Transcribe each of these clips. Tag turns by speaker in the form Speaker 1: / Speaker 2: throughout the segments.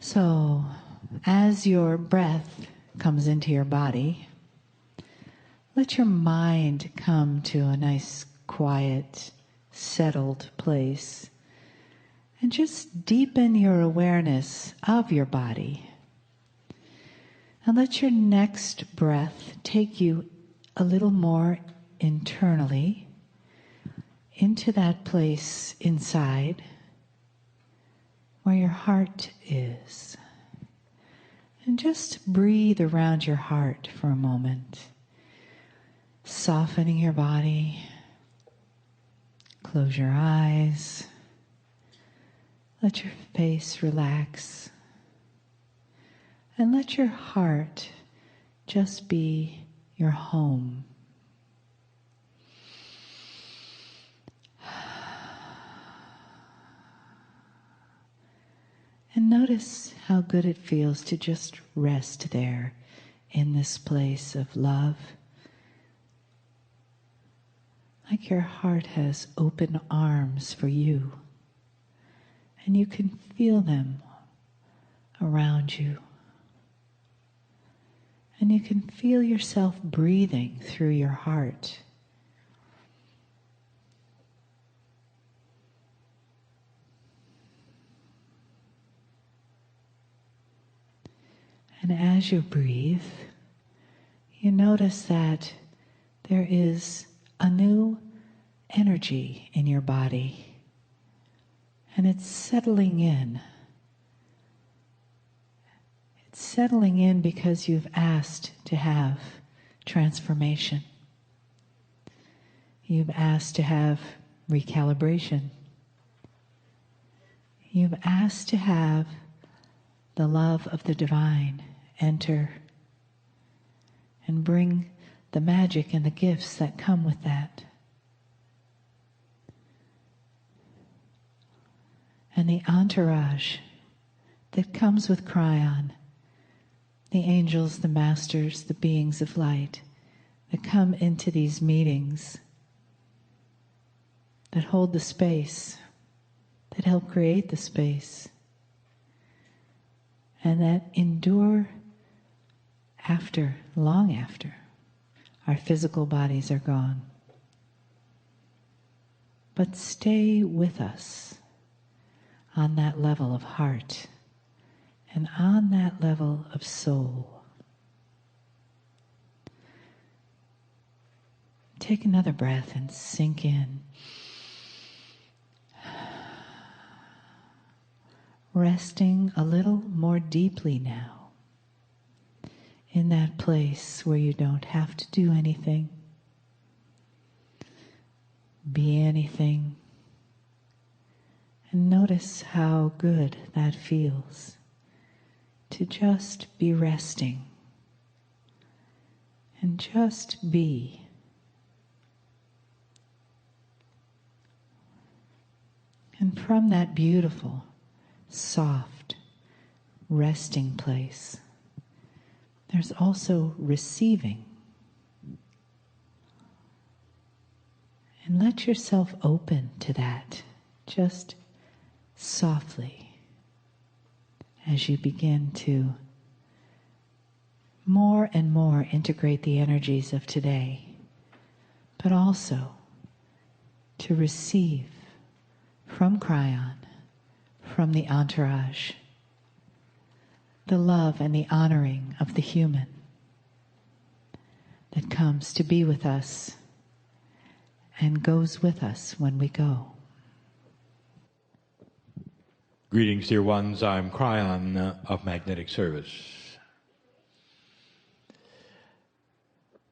Speaker 1: So, as your breath comes into your body, let your mind come to a nice, quiet, settled place. And just deepen your awareness of your body. And let your next breath take you a little more internally into that place inside where your heart is. And just breathe around your heart for a moment, softening your body. Close your eyes. Let your face relax. And let your heart just be your home. And notice how good it feels to just rest there in this place of love. Like your heart has open arms for you. And you can feel them around you. And you can feel yourself breathing through your heart. And as you breathe, you notice that there is a new energy in your body. And it's settling in. It's settling in because you've asked to have transformation. You've asked to have recalibration. You've asked to have the love of the divine enter and bring the magic and the gifts that come with that. And the entourage that comes with Kryon, the angels, the masters, the beings of light that come into these meetings, that hold the space, that help create the space, and that endure after, long after, our physical bodies are gone. But stay with us on that level of heart and on that level of soul. Take another breath and sink in. Resting a little more deeply now in that place where you don't have to do anything, be anything. And notice how good that feels to just be resting and just be. And from that beautiful, soft, resting place, there's also receiving. And let yourself open to that, just softly, as you begin to more and more integrate the energies of today, but also to receive from Kryon, from the entourage, the love and the honoring of the human that comes to be with us and goes with us when we go.
Speaker 2: Greetings, dear ones. I'm Kryon of Magnetic Service.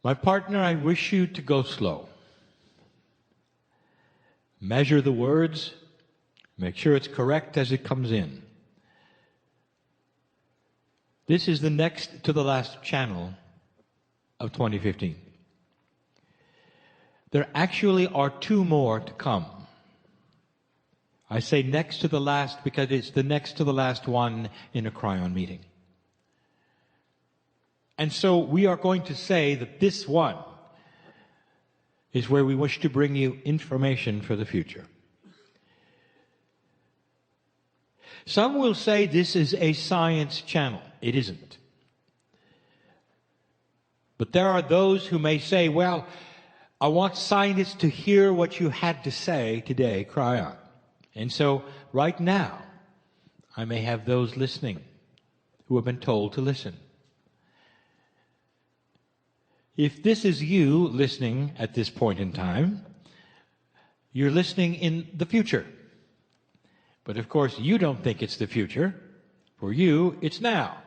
Speaker 2: My partner, I wish you to go slow. Measure the words. Make sure it's correct as it comes in. This is the next to the last channel of 2015. There actually are 2 more to come. I say next to the last because it's the next to the last one in a Kryon meeting. And so we are going to say that this one is where we wish to bring you information for the future. Some will say this is a science channel. It isn't. But there are those who may say, well, I want scientists to hear what you had to say today, Kryon. And so, right now, I may have those listening who have been told to listen. If this is you listening at this point in time, you're listening in the future. But of course, you don't think it's the future. For you, it's now.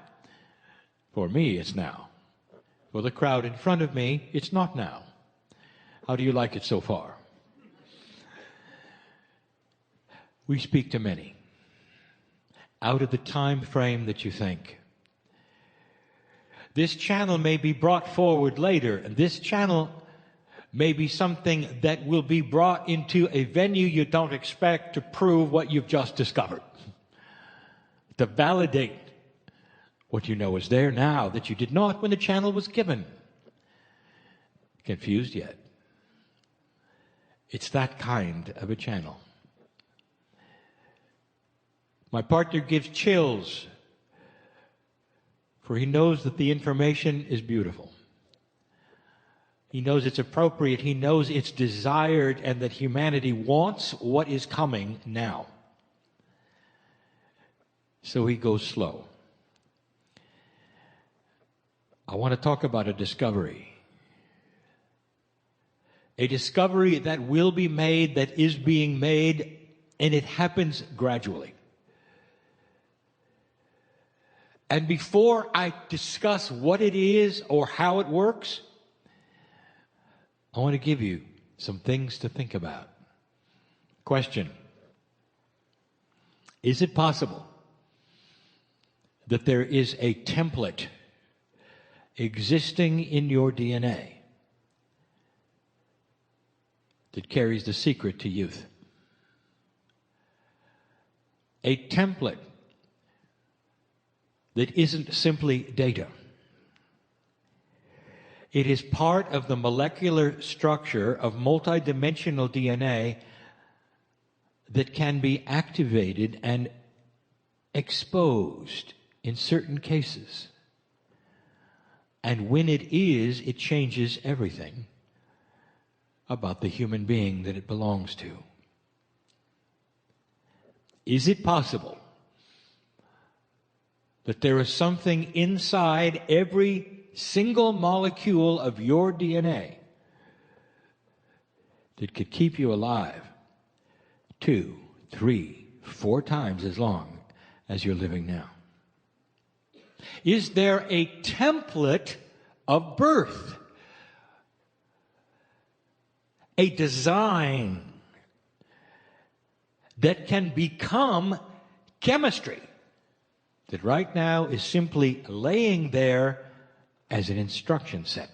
Speaker 2: For me, it's now. For the crowd in front of me, it's not now. How do you like it so far? We speak to many out of the time frame that you think. This channel may be brought forward later, and this channel may be something that will be brought into a venue you don't expect to prove what you've just discovered, to validate what you know is there now that you did not when the channel was given. Confused yet? It's that kind of a channel. My partner gives chills, for he knows that the information is beautiful. He knows it's appropriate. He knows it's desired, and that humanity wants what is coming now. So he goes slow. I want to talk about a discovery. A discovery that will be made, that is being made, and it happens gradually. And before I discuss what it is or how it works, I want to give you some things to think about. Question: is it possible that there is a template existing in your DNA that carries the secret to youth? A template that isn't simply data. It is part of the molecular structure of multidimensional DNA that can be activated and exposed in certain cases. And when it is, it changes everything about the human being that it belongs to. Is it possible that there is something inside every single molecule of your DNA that could keep you alive 2, 3, 4 times as long as you're living now? Is there a template of birth? A design that can become chemistry that right now is simply laying there as an instruction set,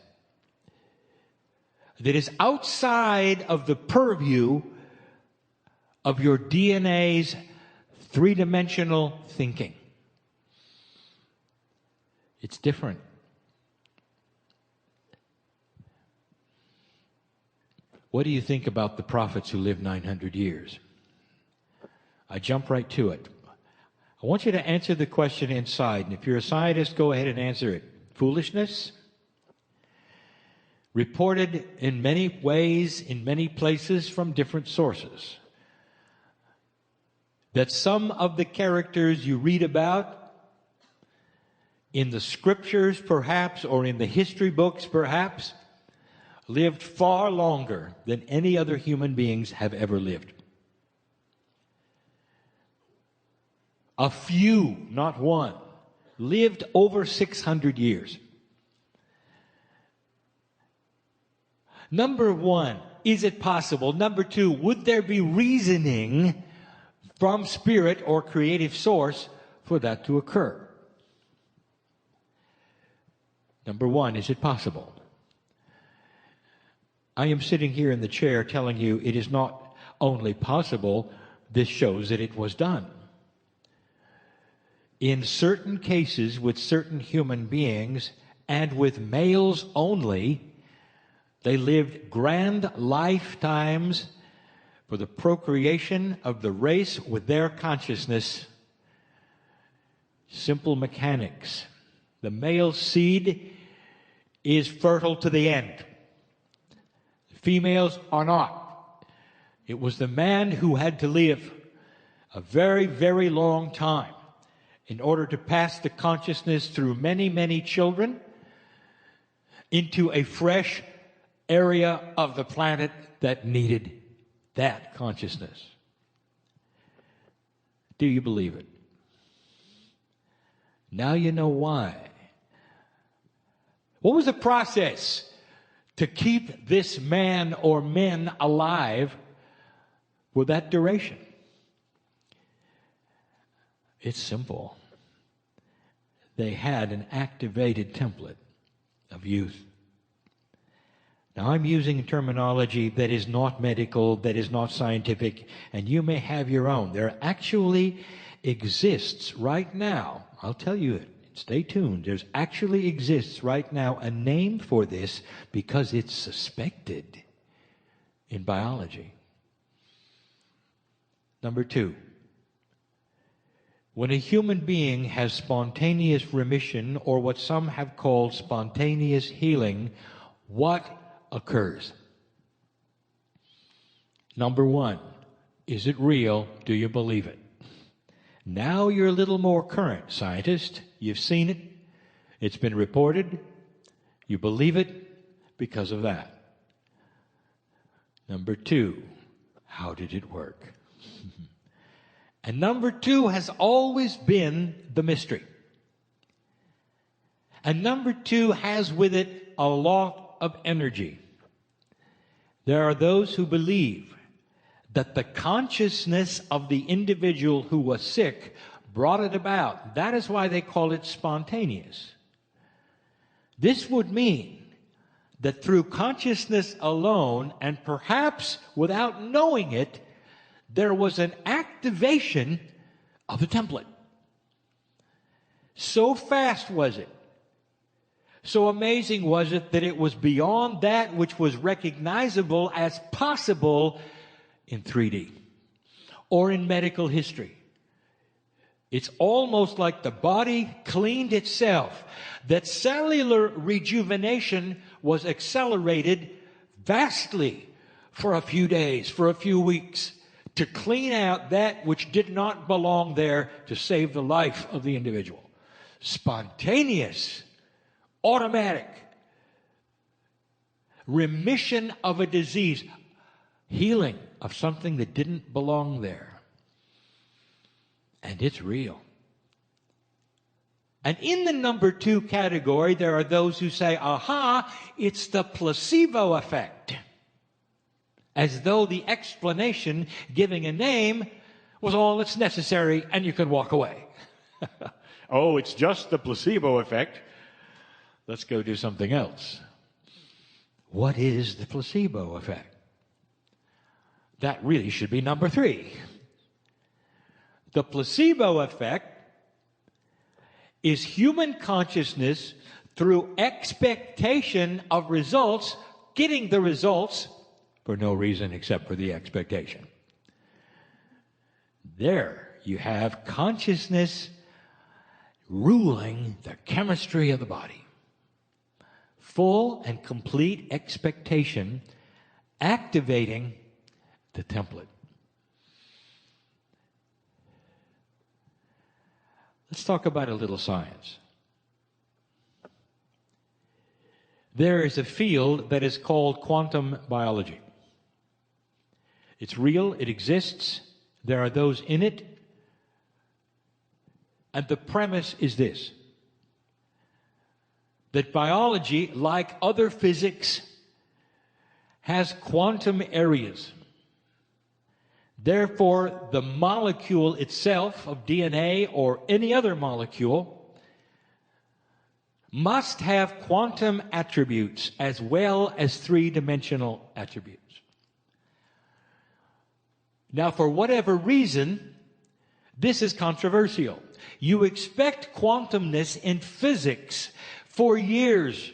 Speaker 2: that is outside of the purview of your DNA's three-dimensional thinking? It's different. What do you think about the prophets who lived 900 years? I jump right to it. I want you to answer the question inside, and if you're a scientist, go ahead and answer it. Foolishness? Reported in many ways, in many places, from different sources, that some of the characters you read about in the scriptures, perhaps, or in the history books, perhaps, lived far longer than any other human beings have ever lived. A few, not one, lived over 600 years. Number one, is it possible? Number two, would there be reasoning from spirit or creative source for that to occur? Number one, is it possible? I am sitting here in the chair telling you it is not only possible, this shows that it was done. In certain cases with certain human beings and with males only, they lived grand lifetimes for the procreation of the race with their consciousness Simple mechanics. The male seed is fertile to the end. Females are not. It was the man who had to live a very, very long time in order to pass the consciousness through many, many children into a fresh area of the planet that needed that consciousness. Do you believe it? Now you know why. What was the process to keep this man or men alive for that duration? It's simple. They had an activated template of youth. Now, I'm using terminology that is not medical, that is not scientific, and you may have your own. There actually exists right now, I'll tell you it, stay tuned, there actually exists right now a name for this because it's suspected in biology. Number 2. When a human being has spontaneous remission, or what some have called spontaneous healing, what occurs? Number 1, is it real? Do you believe it? Now you're a little more current, scientist. You've seen it. It's been reported. You believe it because of that. Number 2, how did it work? And number 2 has always been the mystery. And number 2 has with it a lot of energy. There are those who believe that the consciousness of the individual who was sick brought it about. That is why they call it spontaneous. This would mean that through consciousness alone, and perhaps without knowing it, there was an activation of the template. So fast was it, so amazing was it, that it was beyond that which was recognizable as possible in 3D or in medical history. It's almost like the body cleaned itself. That cellular rejuvenation was accelerated vastly for a few days, for a few weeks, to clean out that which did not belong there, to save the life of the individual. Spontaneous, automatic remission of a disease, healing of something that didn't belong there. And it's real. And in the number 2 category, there are those who say, aha, it's the placebo effect. As though the explanation, giving a name, was all that's necessary and you can walk away. Oh, it's just the placebo effect. Let's go do something else. What is the placebo effect? That really should be number 3. The placebo effect is human consciousness through expectation of results, getting the results for no reason except for the expectation. There you have consciousness ruling the chemistry of the body. Full and complete expectation activating the template. Let's talk about a little science. There is a field that is called quantum biology. It's real, it exists, there are those in it, and the premise is this: that biology, like other physics, has quantum areas. Therefore, the molecule itself of DNA or any other molecule must have quantum attributes as well as 3-dimensional attributes. Now, for whatever reason, this is controversial. You expect quantumness in physics. For years,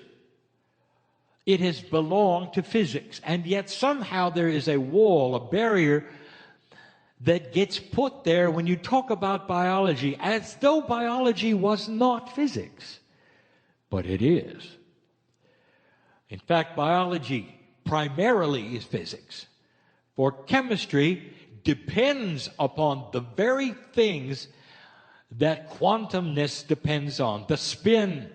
Speaker 2: it has belonged to physics, and yet somehow there is a wall, a barrier, that gets put there when you talk about biology, as though biology was not physics. But it is. In fact, biology primarily is physics. For chemistry depends upon the very things that quantumness depends on. The spin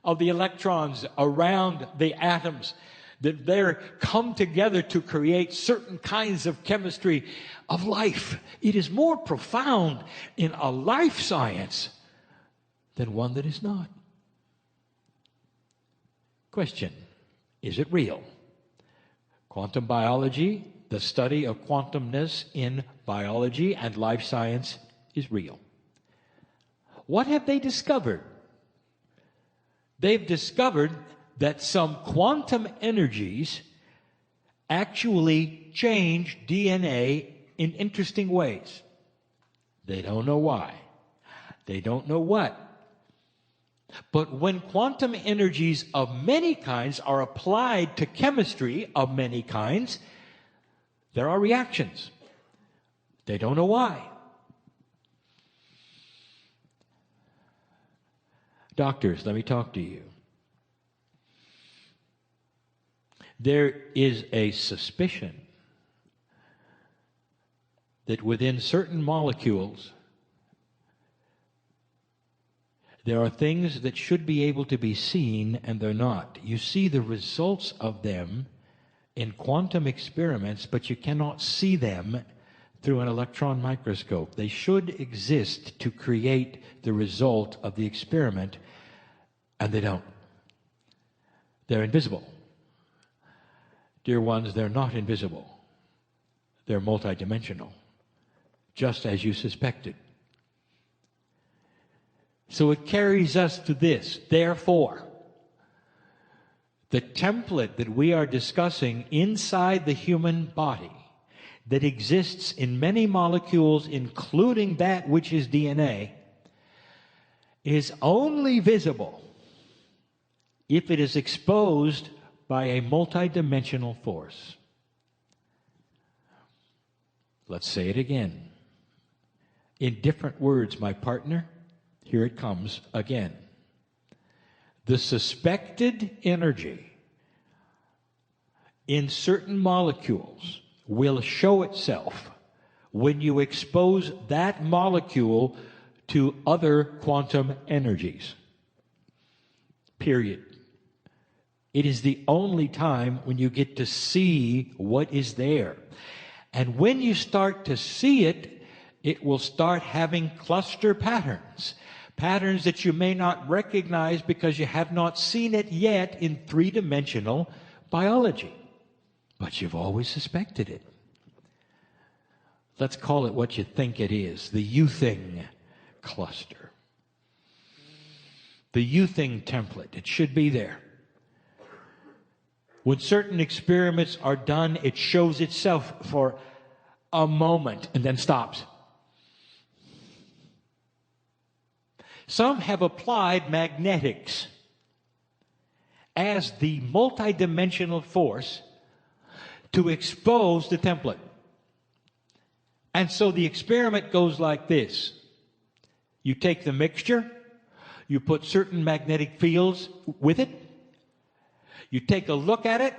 Speaker 2: of the electrons around the atoms, that they come together to create certain kinds of chemistry of life. It is more profound in a life science than one that is not. Question: is it real? Quantum biology, the study of quantumness in biology and life science, is real. What have they discovered? They've discovered that some quantum energies actually change DNA in interesting ways. They don't know why. They don't know what. But when quantum energies of many kinds are applied to chemistry of many kinds, there are reactions. They don't know why. Doctors, let me talk to you. There is a suspicion that within certain molecules, there are things that should be able to be seen and they're not. You see the results of them in quantum experiments, but you cannot see them through an electron microscope. They should exist to create the result of the experiment, and they don't. They're invisible. Dear ones, they're not invisible. They're multidimensional, just as you suspected. So it carries us to this. Therefore, the template that we are discussing inside the human body that exists in many molecules, including that which is DNA, is only visible if it is exposed by a multidimensional force. Let's say it again. In different words, my partner, here it comes again. The suspected energy in certain molecules will show itself when you expose that molecule to other quantum energies. Period. It is the only time when you get to see what is there. And when you start to see it, it will start having cluster patterns. Patterns that you may not recognize because you have not seen it yet in three-dimensional biology. But you've always suspected it. Let's call it what you think it is, the U-thing cluster. The U-thing template, it should be there. When certain experiments are done, it shows itself for a moment and then stops. Some have applied magnetics as the multidimensional force to expose the template. And so the experiment goes like this. You take the mixture, you put certain magnetic fields with it, you take a look at it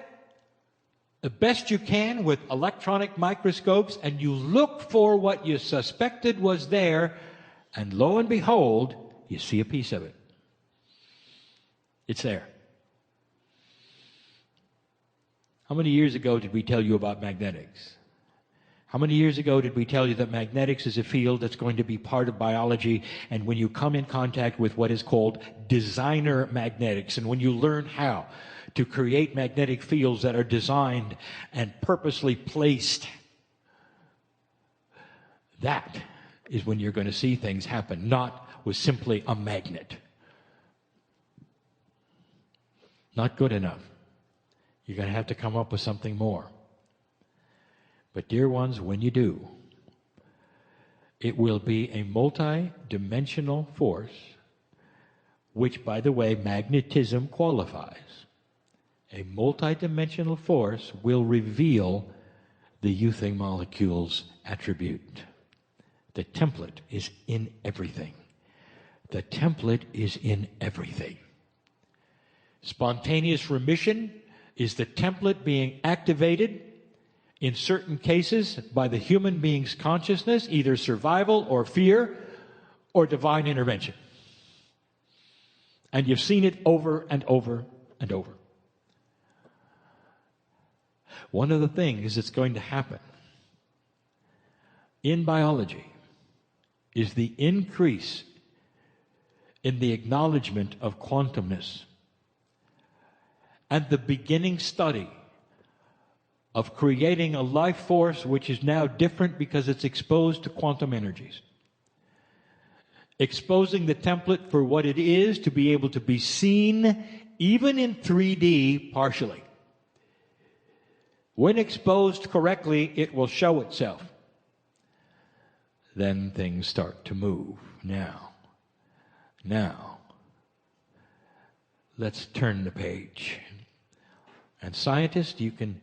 Speaker 2: the best you can with electronic microscopes, and you look for what you suspected was there, and lo and behold, you see a piece of it. It's there. How many years ago did we tell you about magnetics? How many years ago did we tell you that magnetics is a field that's going to be part of biology, and when you come in contact with what is called designer magnetics, and when you learn how to create magnetic fields that are designed and purposely placed, that is when you're going to see things happen, not with simply a magnet. Not good enough. You're going to have to come up with something more. But dear ones, when you do, it will be a multi-dimensional force, which, by the way, magnetism qualifies. A multi-dimensional force will reveal the youthing molecule's attribute. The template is in everything. The template is in everything. Spontaneous remission is the template being activated in certain cases by the human being's consciousness, either survival or fear or divine intervention. And you've seen it over and over and over. One of the things that's going to happen in biology is the increase in the acknowledgement of quantumness and the beginning study of creating a life force which is now different because it's exposed to quantum energies. Exposing the template for what it is, to be able to be seen even in 3D partially. When exposed correctly, it will show itself. Then things start to move. Now, let's turn the page. And scientists, you can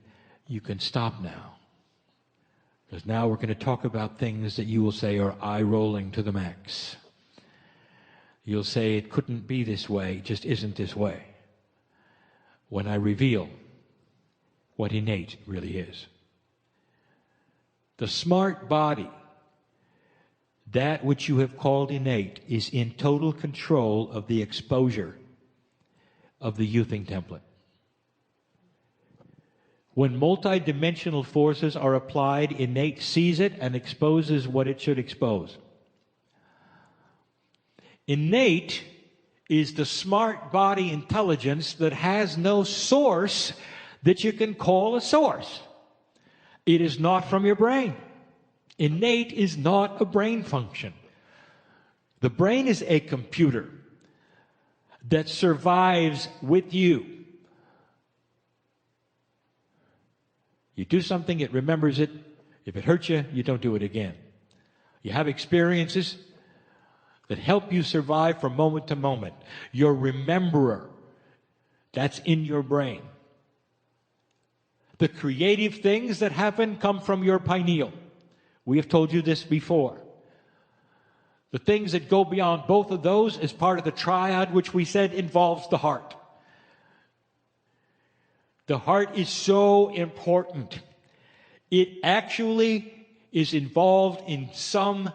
Speaker 2: stop now. Because now we're going to talk about things that you will say are eye-rolling to the max. You'll say it couldn't be this way, it just isn't this way. When I reveal what innate really is. The smart body, that which you have called innate, is in total control of the exposure of the youthing template. When multidimensional forces are applied, innate sees it and exposes what it should expose. Innate is the smart body intelligence that has no source that you can call a source. It is not from your brain. Innate is not a brain function. The brain is a computer that survives with you. You do something, it remembers it. If it hurts you, you don't do it again. You have experiences that help you survive from moment to moment. Your rememberer, that's in your brain. The creative things that happen come from your pineal. We have told you this before. The things that go beyond both of those is part of the triad, which we said involves the heart. The heart is so important. It actually is involved in some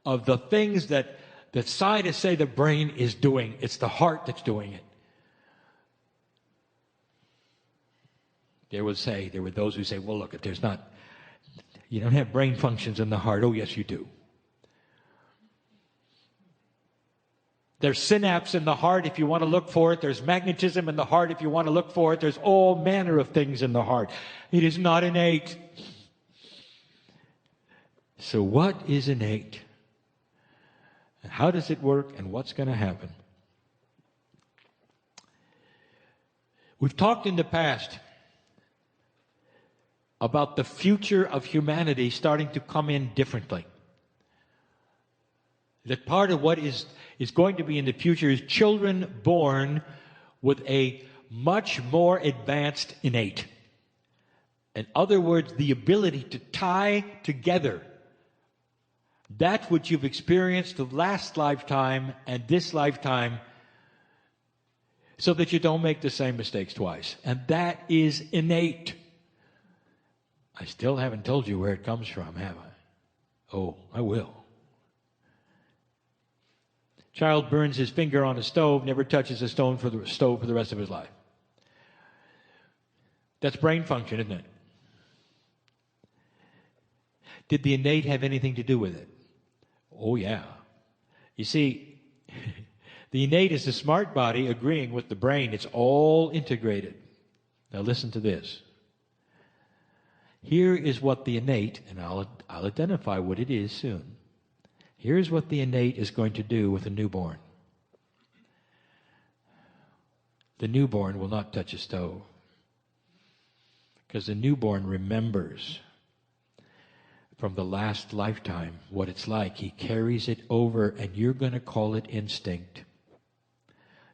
Speaker 2: of the things that scientists say the brain is doing. It's the heart that's doing it. There were those who say, well, look, if you don't have brain functions in the heart. Oh, yes, you do. There's synapse in the heart if you want to look for it. There's magnetism in the heart if you want to look for it. There's all manner of things in the heart. It is not innate. So what is innate? How does it work, and what's going to happen? We've talked in the past about the future of humanity starting to come in differently. That part of what is going to be in the future is children born with a much more advanced innate. In other words, the ability to tie together that which you've experienced the last lifetime and this lifetime so that you don't make the same mistakes twice. And that is innate. I still haven't told you where it comes from, have I? Oh, I will. Child burns his finger on a stove, never touches a stove for the rest of his life. That's brain function, isn't it? Did the innate have anything to do with it? Oh, yeah. You see, the innate is the smart body agreeing with the brain. It's all integrated. Now listen to this. Here is what the innate, and I'll identify what it is soon. Here's what the innate is going to do with a newborn. The newborn will not touch a stove because the newborn remembers from the last lifetime what it's like. He carries it over, and you're going to call it instinct.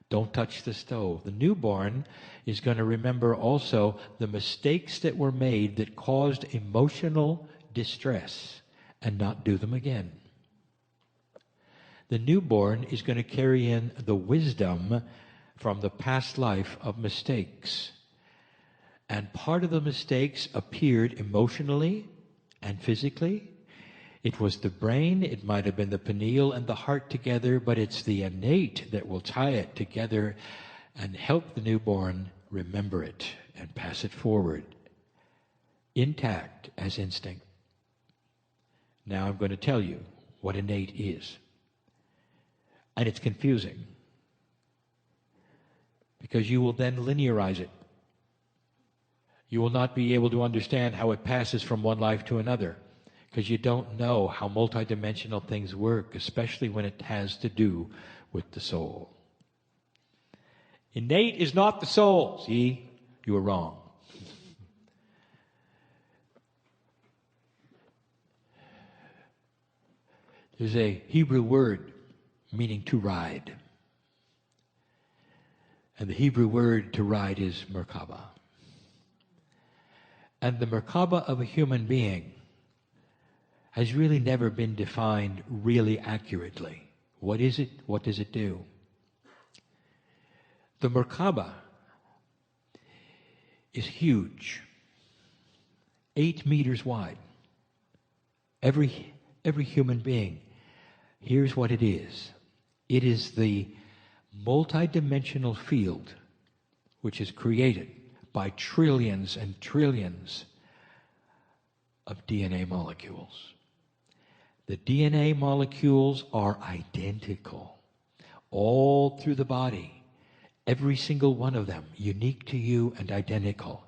Speaker 2: Don't touch the stove. The newborn is going to remember also the mistakes that were made that caused emotional distress and not do them again. The newborn is going to carry in the wisdom from the past life of mistakes. And part of the mistakes appeared emotionally and physically. It was the brain, it might have been the pineal and the heart together, but it's the innate that will tie it together and help the newborn remember it and pass it forward, intact as instinct. Now I'm going to tell you what innate is. And it's confusing, because you will then linearize it. You will not be able to understand how it passes from one life to another, because you don't know how multidimensional things work, especially when it has to do with the soul. Innate is not the soul. See, you were wrong. There's a Hebrew word meaning to ride. And the Hebrew word to ride is Merkaba. And the Merkaba of a human being has really never been defined really accurately. What is it? What does it do? The Merkaba is huge, 8 meters wide. Every human being, here's what it is. It is the multidimensional field which is created by trillions and trillions of DNA molecules. The DNA molecules are identical all through the body. Every single one of them, unique to you and identical.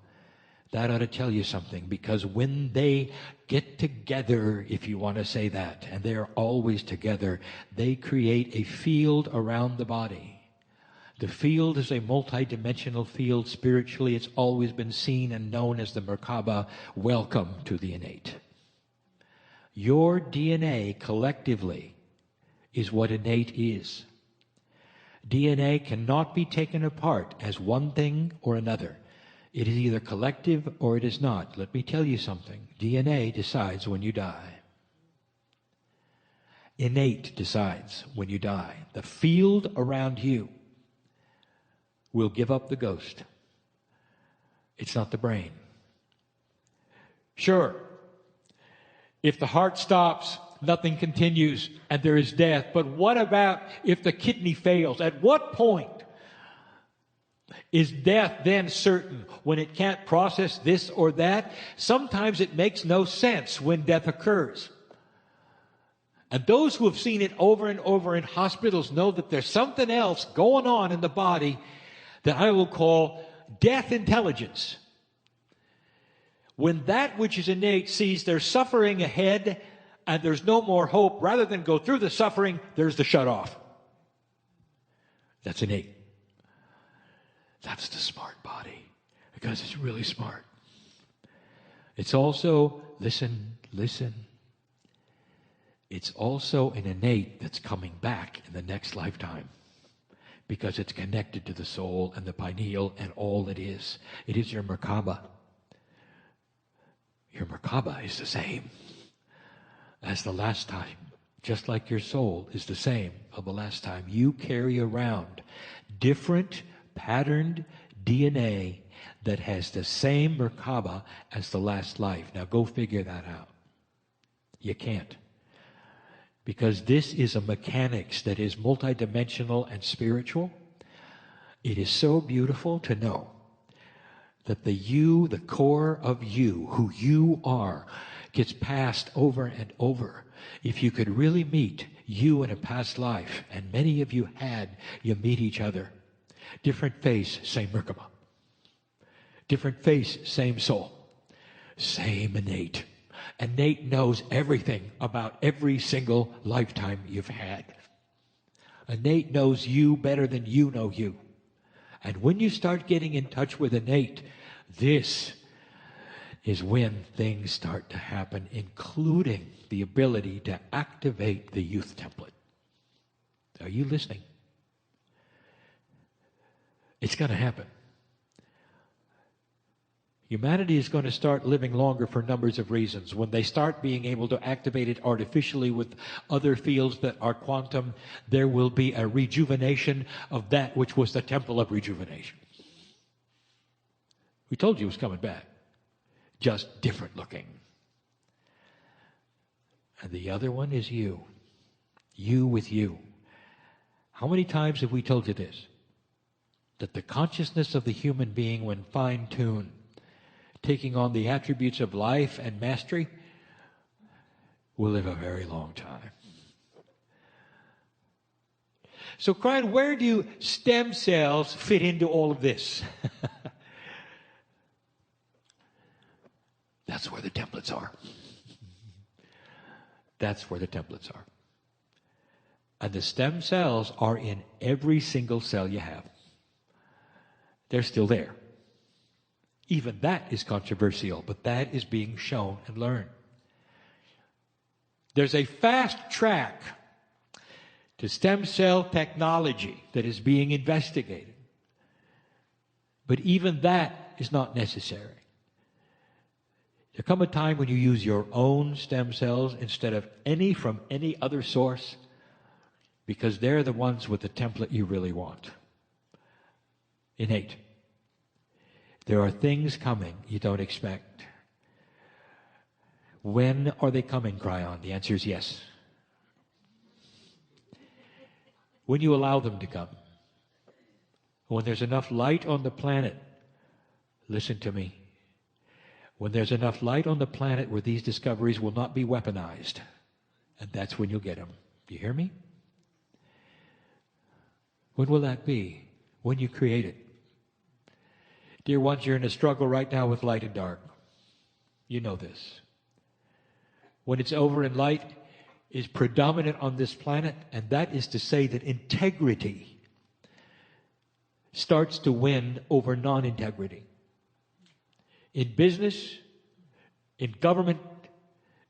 Speaker 2: That ought to tell you something, because when they get together, if you want to say that, and they're always together, they create a field around the body. The field is a multidimensional field. Spiritually, it's always been seen and known as the Merkaba. Welcome to the innate. Your DNA collectively is what innate is. DNA cannot be taken apart as one thing or another. It is either collective or it is not. Let me tell you something. DNA decides when you die. Innate decides when you die. The field around you will give up the ghost. It's not the brain. Sure, if the heart stops, nothing continues and there is death. But what about if the kidney fails? At what point is death then certain, when it can't process this or that? Sometimes it makes no sense when death occurs. And those who have seen it over and over in hospitals know that there's something else going on in the body that I will call death intelligence. When that which is innate sees there's suffering ahead and there's no more hope, rather than go through the suffering, there's the shut off. That's innate. That's the smart body, because it's really smart. It's also, listen, it's also an innate that's coming back in the next lifetime, because it's connected to the soul and the pineal and all it is. It is your Merkaba. Your Merkaba is the same as the last time, just like your soul is the same of the last time. You carry around different patterned DNA that has the same Merkaba as the last life. Now go figure that out. You can't. Because this is a mechanics that is multidimensional and spiritual. It is so beautiful to know that the you, the core of you, who you are, gets passed over and over. If you could really meet you in a past life, and many of you had, you meet each other. Different face, same Merkaba. Different face, same soul. Same innate. Innate knows everything about every single lifetime you've had. Innate knows you better than you know you. And when you start getting in touch with innate, this is when things start to happen, including the ability to activate the youth template. Are you listening? It's going to happen. Humanity is going to start living longer for numbers of reasons. When they start being able to activate it artificially with other fields that are quantum, there will be a rejuvenation of that which was the temple of rejuvenation. We told you it was coming back. Just different looking. And the other one is you. You with you. How many times have we told you this? That the consciousness of the human being, when fine-tuned, taking on the attributes of life and mastery, will live a very long time. So, Kryon, where do stem cells fit into all of this? That's where the templates are. That's where the templates are. And the stem cells are in every single cell you have. They're still there. Even that is controversial, but that is being shown and learned. There's a fast track to stem cell technology that is being investigated. But even that is not necessary. There come a time when you use your own stem cells instead of any from any other source, because they're the ones with the template you really want. Innate. There are things coming you don't expect. When are they coming, Kryon? The answer is yes. When you allow them to come. When there's enough light on the planet, listen to me. When there's enough light on the planet where these discoveries will not be weaponized, and that's when you'll get them. Do you hear me? When will that be? When you create it. Dear ones, you're in a struggle right now with light and dark. You know this. When it's over and light is predominant on this planet, and that is to say that integrity starts to win over non-integrity. In business, in government,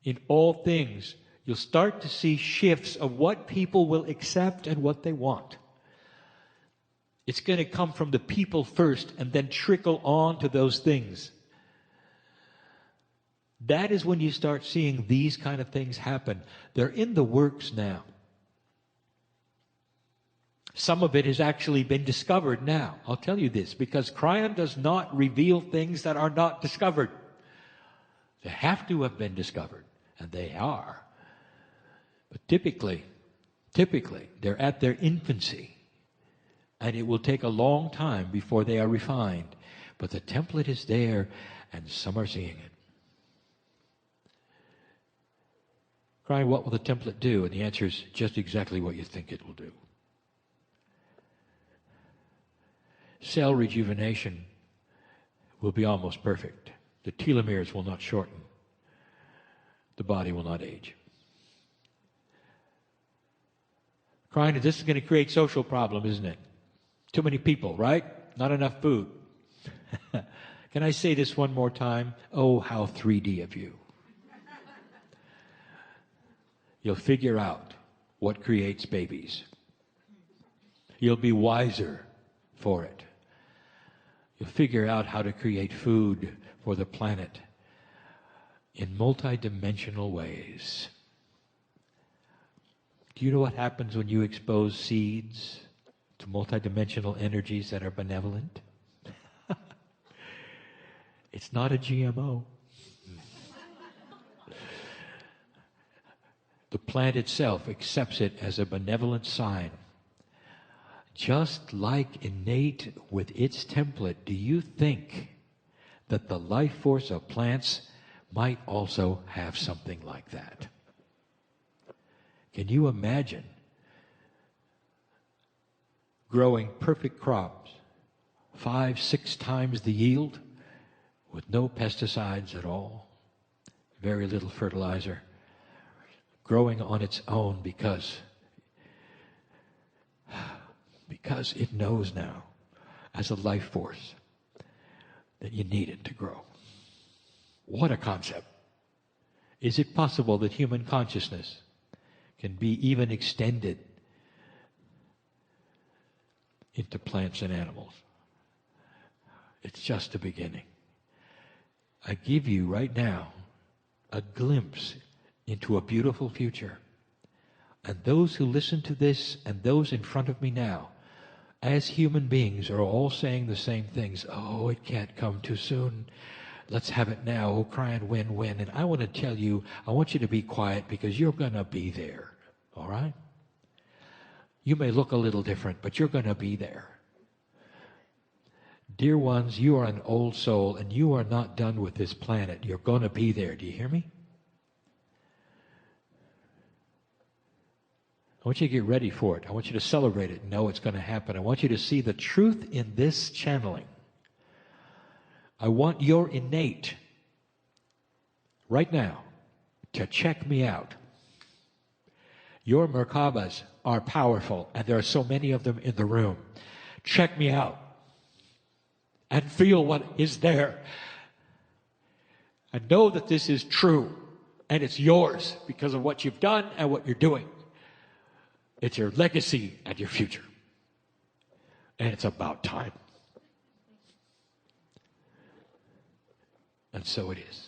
Speaker 2: in all things, you'll start to see shifts of what people will accept and what they want. It's going to come from the people first and then trickle on to those things. That is when you start seeing these kind of things happen. They're in the works now. Some of it has actually been discovered now. I'll tell you this, because Kryon does not reveal things that are not discovered. They have to have been discovered, and they are. But typically, they're at their infancy. And it will take a long time before they are refined. But the template is there, and some are seeing it. Kryon, what will the template do? And the answer is just exactly what you think it will do. Cell rejuvenation will be almost perfect. The telomeres will not shorten. The body will not age. Kryon, this is going to create social problem, isn't it? Too many people, right? Not enough food. Can I say this one more time? Oh, how 3D of you. You'll figure out what creates babies. You'll be wiser for it. You'll figure out how to create food for the planet in multidimensional ways. Do you know what happens when you expose seeds to multidimensional energies that are benevolent? It's not a GMO. The plant itself accepts it as a benevolent sign. Just like innate with its template, do you think that the life force of plants might also have something like that? Can you imagine growing perfect crops, 5-6 times the yield, with no pesticides at all, very little fertilizer, growing on its own because it knows now, as a life force, that you need it to grow. What a concept. Is it possible that human consciousness can be even extended into plants and animals? It's just the beginning. I give you right now a glimpse into a beautiful future. And those who listen to this and those in front of me now, as human beings, are all saying the same things. Oh, it can't come too soon. Let's have it now. Oh, Kryon, when? And I want to tell you, I want you to be quiet because you're going to be there. All right? You may look a little different, but you're going to be there. Dear ones, you are an old soul and you are not done with this planet. You're going to be there. Do you hear me? I want you to get ready for it. I want you to celebrate it and know it's going to happen. I want you to see the truth in this channeling. I want your innate, right now, to check me out. Your Merkabas are powerful, and there are so many of them in the room. Check me out and feel what is there. And know that this is true, and it's yours because of what you've done and what you're doing. It's your legacy and your future. And it's about time. And so it is.